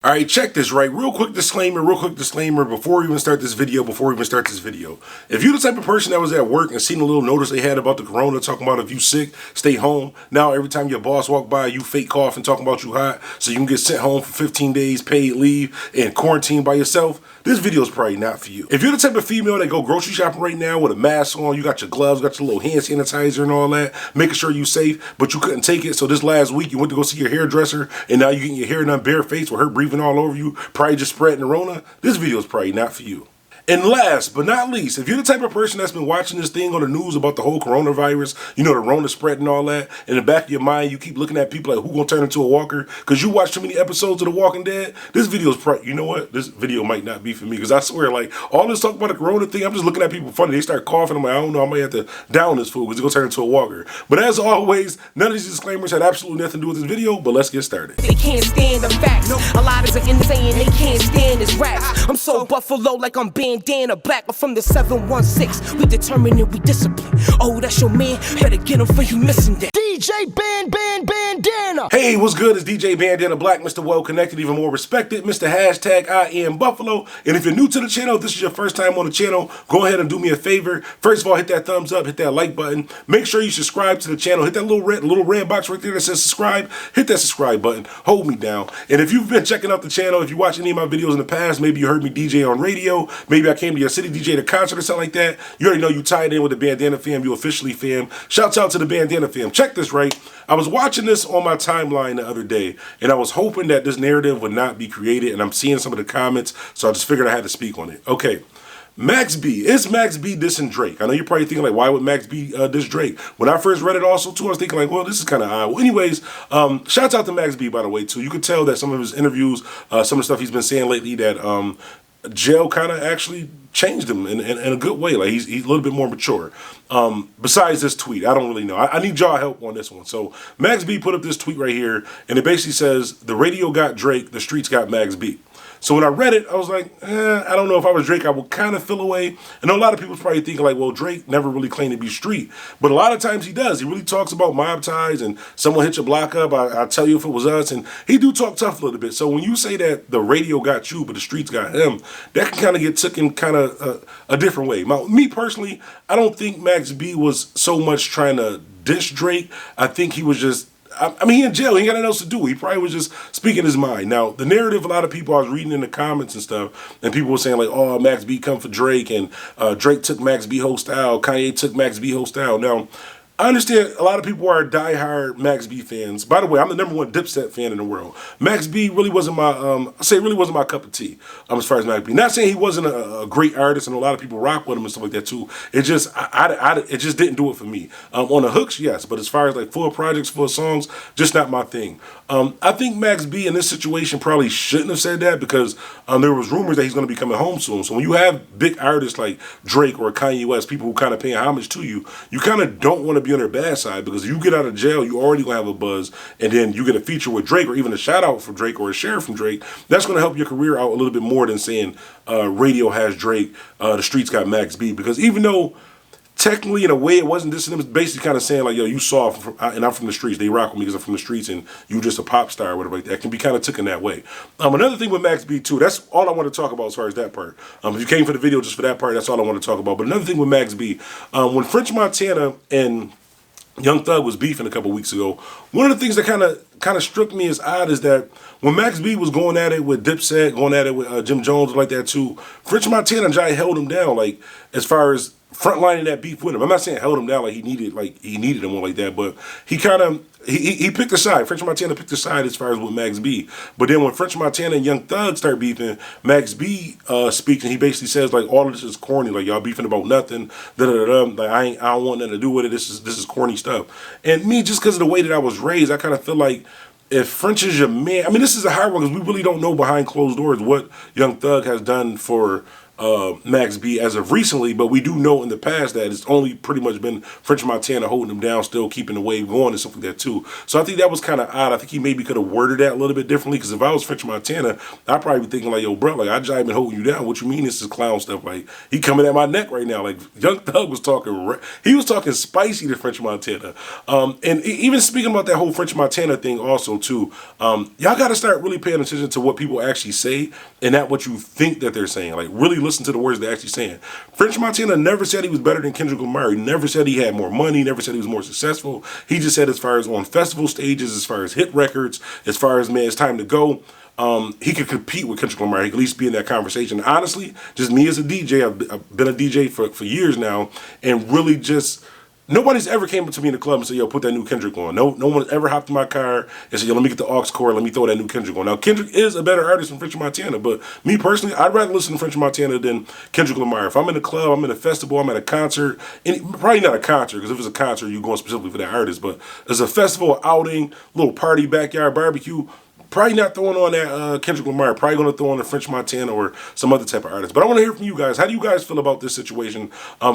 All right, check this, right? Real quick disclaimer before we even start this video, If you're the type of person that was at work and seen a little notice they had about the corona, talking about if you sick, stay home. Now every time your boss walk by, you fake cough and talking about you hot, so you can get sent home for 15 days paid leave and quarantine by yourself, this video is probably not for you. If you're the type of female that go grocery shopping right now with a mask on, you got your gloves, got your little hand sanitizer and all that, making sure you're safe, but you couldn't take it, so this last week you went to go see your hairdresser, and now you're getting your hair done barefaced with her breathing all over you, probably just spreading the Rona, this video is probably not for you. And last but not least, if you're the type of person that's been watching this thing on the news about the whole coronavirus, you know, the Rona spread and all that, in the back of your mind, you keep looking at people like, who gonna turn into a walker? Because you watch too many episodes of The Walking Dead, this video is probably, you know what? This video might not be for me, because I swear, like, all this talk about the corona thing, I'm just looking at people funny. They start coughing, I'm like, I don't know, I might have to down this food, because it's gonna turn into a walker. But as always, none of these disclaimers had absolutely nothing to do with this video, but let's get started. They can't stand the facts. A lot is insane, they can't stand his raps. I'm so buffalo like I'm bandana black. From the 716, we determined and we discipline. Oh, that's your man, better get him for you missing that. DJ Bandana. Hey, what's good? It's DJ Bandana Black, Mr. Well Connected, even more respected, Mr. Hashtag I Am Buffalo. And if you're new to the channel, if this is your first time on the channel, go ahead and do me a favor. First of all, hit that thumbs up, hit that like button. Make sure you subscribe to the channel. Hit that little red box right there that says subscribe. Hit that subscribe button. Hold me down. And if you've been checking out the channel, if you watched any of my videos in the past, maybe you heard me DJ on radio, maybe I came to your city DJ at a concert or something like that, you already know you tied in with the Bandana fam, you officially fam. Shouts out to the Bandana fam. Check this, right? I was watching this on my timeline the other day, and I was hoping that this narrative would not be created, and I'm seeing some of the comments, so I just figured I had to speak on it. Okay. Max B. Is Max B dissing Drake? I know you're probably thinking, like, why would Max B diss Drake? When I first read it also, too, I was thinking, like, well, this is kind of odd. Well, anyways, shouts out to Max B, by the way, too. You could tell that some of his interviews, some of the stuff he's been saying lately, that jail kind of actually changed him in a good way. Like, he's a little bit more mature. Besides this tweet, I don't really know. I need y'all help on this one. So Max B put up this tweet right here, and it basically says, the radio got Drake, the streets got Max B. So when I read it, I was like, I don't know, if I was Drake, I would kind of feel away. I know a lot of people's probably thinking, like, well, Drake never really claimed to be street. But a lot of times he does. He really talks about mob ties and someone hit your block up, I'll tell you if it was us. And he do talk tough a little bit. So when you say that the radio got you, but the streets got him, that can kind of get taken kind of a different way. Me personally, I don't think Max B was so much trying to diss Drake. I think he was just, I mean, he in jail. He ain't got nothing else to do. He probably was just speaking his mind. Now, the narrative, a lot of people, I was reading in the comments and stuff, and people were saying, like, oh, Max B come for Drake, and Drake took Max B whole style, Kanye took Max B whole style. Now, I understand a lot of people are diehard Max B fans. By the way, I'm the #1 DipSet fan in the world. Max B really wasn't my, really wasn't my cup of tea, as far as Max B. Not saying he wasn't a great artist, and a lot of people rock with him and stuff like that too. It just, it just didn't do it for me. On the hooks, yes, but as far as like full projects, full songs, just not my thing. I think Max B in this situation probably shouldn't have said that, because there was rumors that he's going to be coming home soon. So when you have big artists like Drake or Kanye West, people who kind of paying homage to you, you kind of don't want to be on their bad side, because if you get out of jail, you already gonna have a buzz, and then you get a feature with Drake, or even a shout out from Drake, or a share from Drake. That's gonna help your career out a little bit more than saying radio has Drake, the streets got Max B. Because even though technically in a way it wasn't dissing him, it's basically kind of saying, like, yo, you saw and I'm from the streets, they rock with me because I'm from the streets, and you just a pop star or whatever like that. It can be kind of taken that way. Another thing with Max B too, that's all I want to talk about as far as that part. If you came for the video just for that part, that's all I want to talk about. But another thing with Max B, when French Montana and Young Thug was beefing a couple weeks ago, one of the things that kind of struck me as odd is that when Max B was going at it with DipSet, going at it with Jim Jones like that too, French Montana and Jai held him down, like, as far as frontlining that beef with him. I'm not saying held him down like he needed him or like that, but he kind of he picked a side. French Montana picked a side as far as with Max B. But then when French Montana and Young Thug start beefing, Max B speaks, and he basically says, like, all of this is corny. Like, y'all beefing about nothing. Like, I don't want nothing to do with it. This is corny stuff. And me, just because of the way that I was raised, I kind of feel like, if French is your man, I mean, this is a hard one, because we really don't know behind closed doors what Young Thug has done for Max B as of recently, but we do know in the past that it's only pretty much been French Montana holding him down, still keeping the wave going and stuff like that too. So I think that was kind of odd. I think he maybe could have worded that a little bit differently, because if I was French Montana, I'd probably be thinking like, yo, bro, like I just been holding you down. What you mean this is clown stuff? Like he coming at my neck right now. Like Young Thug was talking, he was talking spicy to French Montana. And even speaking about that whole French Montana thing also too, y'all got to start really paying attention to what people actually say and not what you think that they're saying. Like really listen to the words they're actually saying. French Montana never said he was better than Kendrick Lamar. He never said he had more money. Never said he was more successful. He just said as far as on festival stages, as far as hit records, as far as, man, it's time to go, he could compete with Kendrick Lamar. He could at least be in that conversation. Honestly, just me as a DJ, I've been a DJ for years now, and really just nobody's ever came up to me in the club and said, yo, put that new Kendrick on. No one's ever hopped in my car and said, yo, let me get the aux cord, let me throw that new Kendrick on. Now, Kendrick is a better artist than French Montana, but me personally, I'd rather listen to French Montana than Kendrick Lamar. If I'm in a club, I'm in a festival, I'm at a concert, probably not a concert, because if it's a concert, you're going specifically for that artist, but it's a festival, outing, little party, backyard barbecue, probably not throwing on that Kendrick Lamar. Probably going to throw on a French Montana or some other type of artist. But I want to hear from you guys. How do you guys feel about this situation?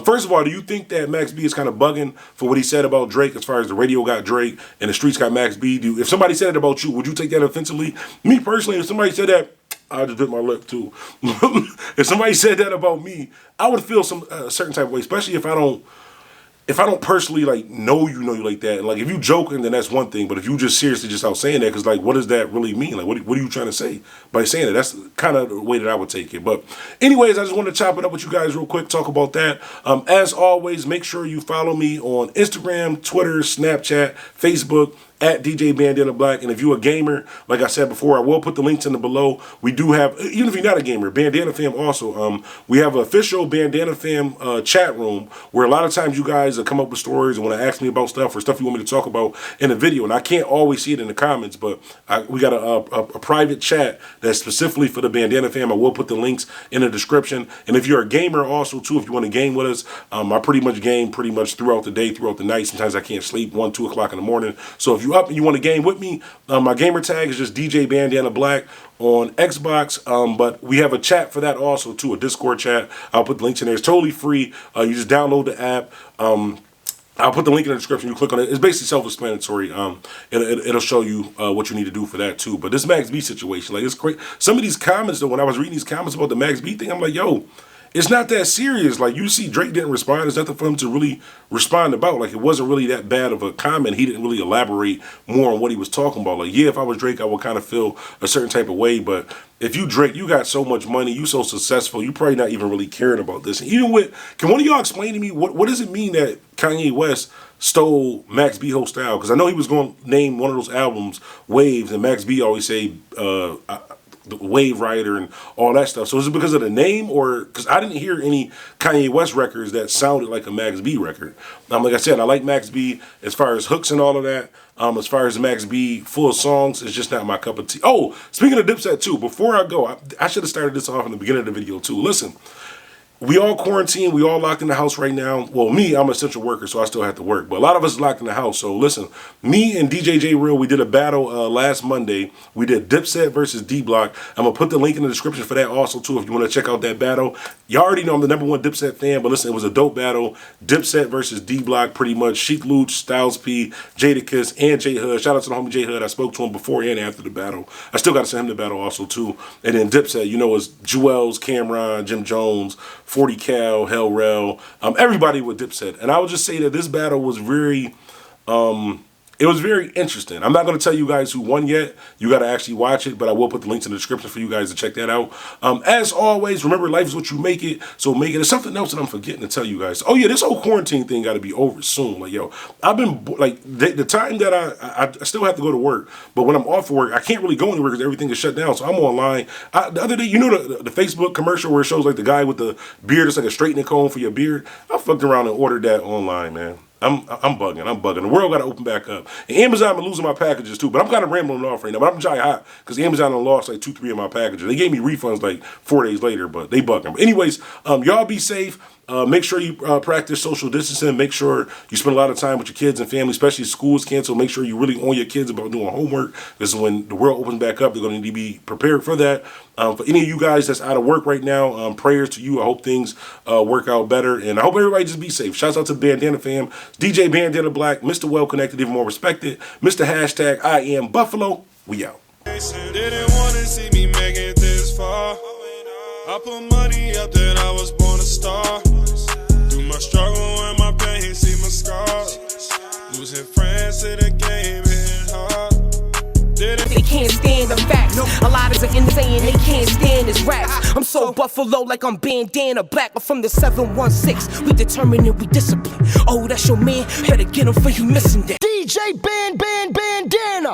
First of all, do you think that Max B is kind of bugging for what he said about Drake as far as the radio got Drake and the streets got Max B? If somebody said it about you, would you take that offensively? Me personally, if somebody said that, I just bit my lip too. If somebody said that about me, I would feel some certain type of way, especially if I don't personally like know you like that. And like if you joking, then that's one thing. But if you just seriously just out saying that, because like what does that really mean? Like what are you trying to say by saying that? That's kind of the way that I would take it. But anyways, I just want to chop it up with you guys real quick, talk about that. As always, make sure you follow me on Instagram, Twitter, Snapchat, Facebook, at DJ Bandana Black. And if you're a gamer, like I said before, I will put the links in the below. We do have, even if you're not a gamer, Bandana Fam also, we have an official Bandana Fam chat room where a lot of times you guys come up with stories and want to ask me about stuff or stuff you want me to talk about in a video. And I can't always see it in the comments, but we got a private chat that's specifically for the Bandana Fam. I will put the links in the description. And if you're a gamer also too, if you want to game with us, I pretty much game pretty much throughout the day, throughout the night. Sometimes I can't sleep 1, 2 o'clock in the morning. So if you up and you want to game with me, my gamer tag is just DJ Bandana Black on Xbox, but we have a chat for that also too, a Discord chat. I'll put the links in there. It's totally free. You just download the app. I'll put the link in the description. You click on it. It's basically self-explanatory. It'll show you what you need to do for that too. But this Max B situation, like it's great. Some of these comments though, when I was reading these comments about the Max B thing, I'm like, yo, it's not that serious. Like, you see Drake didn't respond. There's nothing for him to really respond about. Like, it wasn't really that bad of a comment. He didn't really elaborate more on what he was talking about. Like, yeah, if I was Drake, I would kind of feel a certain type of way. But if you Drake, you got so much money, you so successful, you probably not even really caring about this. And even with, can one of y'all explain to me, what does it mean that Kanye West stole Max B whole style? Because I know he was going to name one of those albums Waves, and Max B always say, the Wave Rider and all that stuff. So is it because of the name, or because I didn't hear any Kanye West records that sounded like a Max B record? Like I said, I like Max B as far as hooks and all of that. As far as Max B full of songs, it's just not my cup of tea. Oh, speaking of DipSet too, before I go, I should have started this off in the beginning of the video too. Listen. We all quarantined. We all locked in the house right now. Well, me, I'm an essential worker, so I still have to work. But a lot of us locked in the house. So listen, me and DJ J Real, we did a battle last Monday. We did DipSet versus DBlock. I'm going to put the link in the description for that also, too, if you want to check out that battle. You already know I'm the #1 DipSet fan, but listen, it was a dope battle. DipSet versus DBlock, pretty much. Sheik Luch, Styles P, Jadakiss, and J Hood. Shout out to the homie J Hood. I spoke to him before and after the battle. I still got to send him the battle also, too. And then DipSet, you know, it's Jewels, Cameron, Jim Jones, 40 Cal, Hell Rel, everybody with DipSet. And I would just say that this battle was very, it was very interesting. I'm not going to tell you guys who won yet. You got to actually watch it, but I will put the links in the description for you guys to check that out. As always, remember, life is what you make it, so make it. There's something else that I'm forgetting to tell you guys. Oh yeah, this whole quarantine thing got to be over soon. Like, yo, I've been, like, the time that I still have to go to work, but when I'm off work, I can't really go anywhere because everything is shut down, so I'm online. The other day, you know the Facebook commercial where it shows like the guy with the beard, it's like a straightening comb for your beard? I fucked around and ordered that online, man. I'm bugging. The world got to open back up. And Amazon been losing my packages too, but I'm kind of rambling off right now. But I'm trying hot because Amazon done lost like 2, 3 of my packages. They gave me refunds like 4 days later, but they bugging. But anyways, y'all be safe. Make sure you practice social distancing. Make sure you spend a lot of time with your kids and family, especially schools canceled. Make sure you really on your kids about doing homework. This is when the world opens back up. They're going to need to be prepared for that. For any of you guys that's out of work right now, prayers to you. I hope things work out better, and I hope everybody just be safe. Shouts out to the Bandana fam, DJ Bandana Black, Mr. Well Connected, even more respected, Mr. Hashtag I Am Buffalo. We out. Didn't wanna see me make it this far. I put money up that I was born a star. Through my struggle and my pain, see my scars. Losing friends to the game, hitting hard. They can't stand the facts. A lot of them saying they can't stand this raps. I'm so Buffalo like I'm Bandana Black. I'm from the 716. We determined and we discipline. Oh, that's your man. Better get him for you missing that. DJ Band